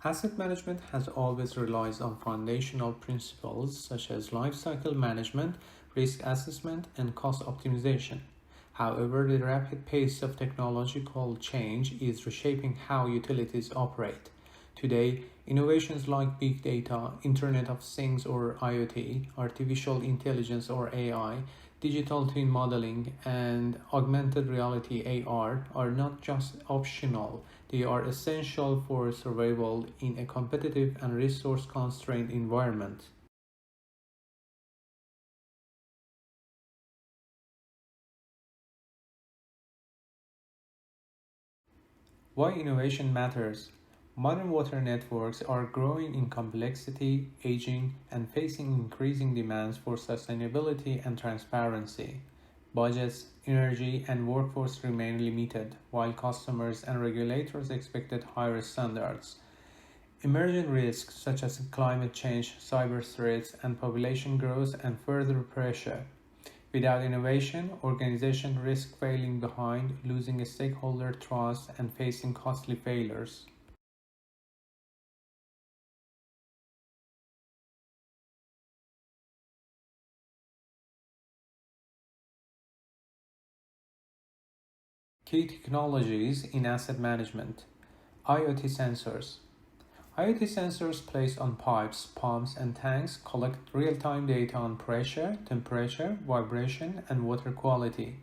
Asset management has always relied on foundational principles such as lifecycle management, risk assessment, and cost optimization. However, the rapid pace of technological change is reshaping how utilities operate. Today, innovations like big data, Internet of Things or IoT, artificial intelligence or AI, digital twin modeling, and augmented reality AR are not just optional, they are essential for survival in a competitive and resource constrained environment. Why innovation matters? Modern water networks are growing in complexity, aging, and facing increasing demands for sustainability and transparency. Budgets, energy, and workforce remain limited, while customers and regulators expect higher standards. Emerging risks such as climate change, cyber threats, and population growth and further pressure. Without innovation, organizations risk falling behind, losing stakeholder trust, and facing costly failures. Key technologies in asset management. IoT sensors. IoT sensors placed on pipes, pumps, and tanks collect real-time data on pressure, temperature, vibration, and water quality.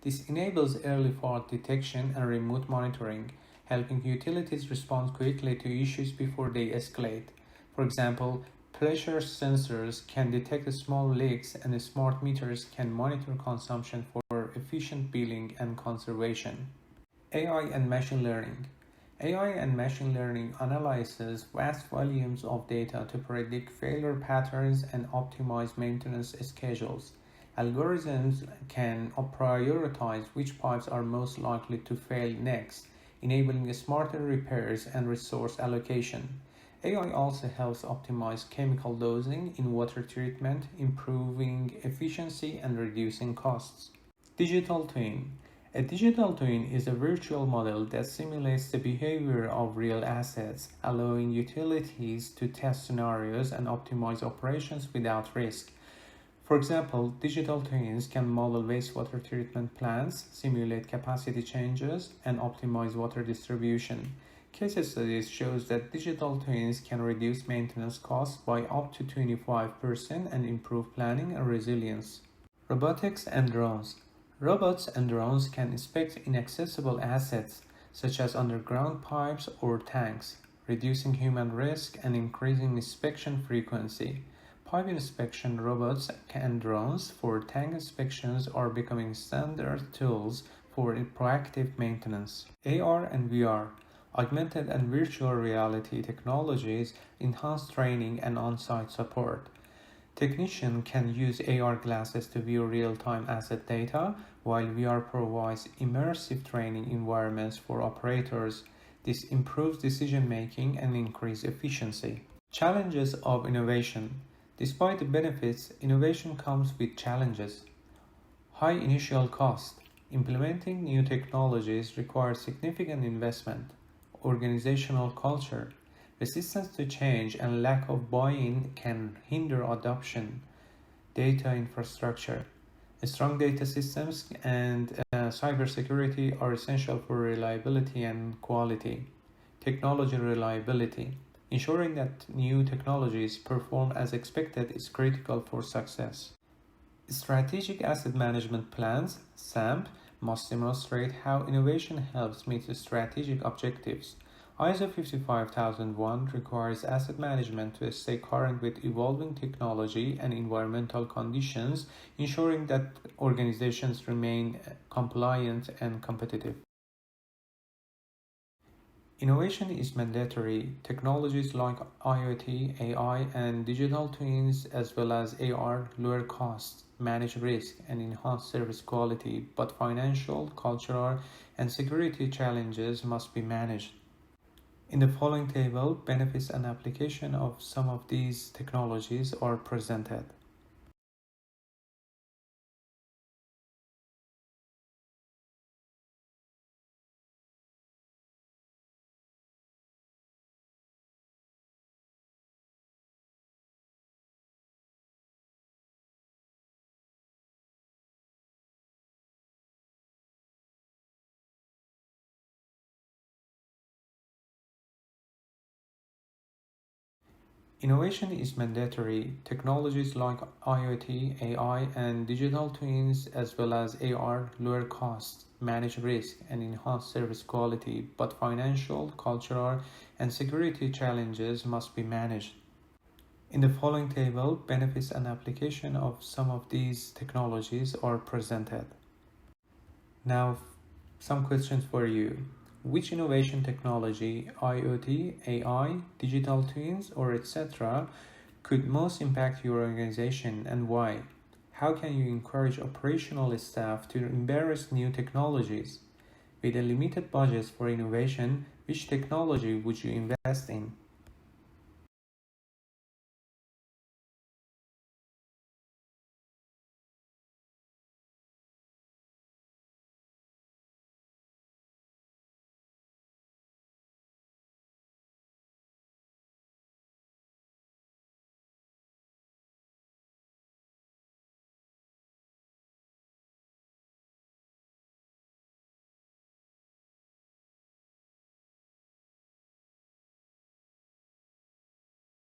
This enables early fault detection and remote monitoring, helping utilities respond quickly to issues before they escalate. For example, pressure sensors can detect small leaks and smart meters can monitor consumption for efficient billing and conservation. AI and machine learning. AI and machine learning analyzes vast volumes of data to predict failure patterns and optimize maintenance schedules. Algorithms can prioritize which pipes are most likely to fail next, enabling smarter repairs and resource allocation. AI also helps optimize chemical dosing in water treatment, improving efficiency and reducing costs. Digital twin. A digital twin is a virtual model that simulates the behavior of real assets, allowing utilities to test scenarios and optimize operations without risk. For example, digital twins can model wastewater treatment plants, simulate capacity changes, and optimize water distribution. Case studies shows that digital twins can reduce maintenance costs by up to 25% and improve planning and resilience. Robotics and drones. Robots and drones can inspect inaccessible assets such as underground pipes or tanks, reducing human risk and increasing inspection frequency. Pipe inspection robots and drones for tank inspections are becoming standard tools for proactive maintenance. AR and VR, augmented and virtual reality technologies enhance training and on-site support. Technicians can use AR glasses to view real-time asset data, while VR provides immersive training environments for operators. This improves decision-making and increases efficiency. Challenges of innovation. Despite the benefits, innovation comes with challenges. High initial cost. Implementing new technologies requires significant investment. Organizational culture. Resistance to change and lack of buy-in can hinder adoption. Data infrastructure. Strong data systems and cybersecurity are essential for reliability and quality. Technology reliability. Ensuring that new technologies perform as expected is critical for success. Strategic asset management plans, SAMP, must demonstrate how innovation helps meet strategic objectives. ISO 55001 requires asset management to stay current with evolving technology and environmental conditions, ensuring that organizations remain compliant and competitive. Innovation is mandatory. Technologies like IoT, AI, and digital twins, as well as AR, lower costs, manage risk, and enhance service quality, but financial, cultural, and security challenges must be managed. In the following table, benefits and application of some of these technologies are presented. Innovation is mandatory. Technologies like IoT, AI, and digital twins, as well as AR, lower costs, manage risk, and enhance service quality, but financial, cultural, and security challenges must be managed. In the following table, benefits and application of some of these technologies are presented. Now, some questions for you. Which innovation technology, IoT, AI, digital twins, or etc., could most impact your organization and why? How can you encourage operational staff to embrace new technologies? With a limited budget for innovation, which technology would you invest in?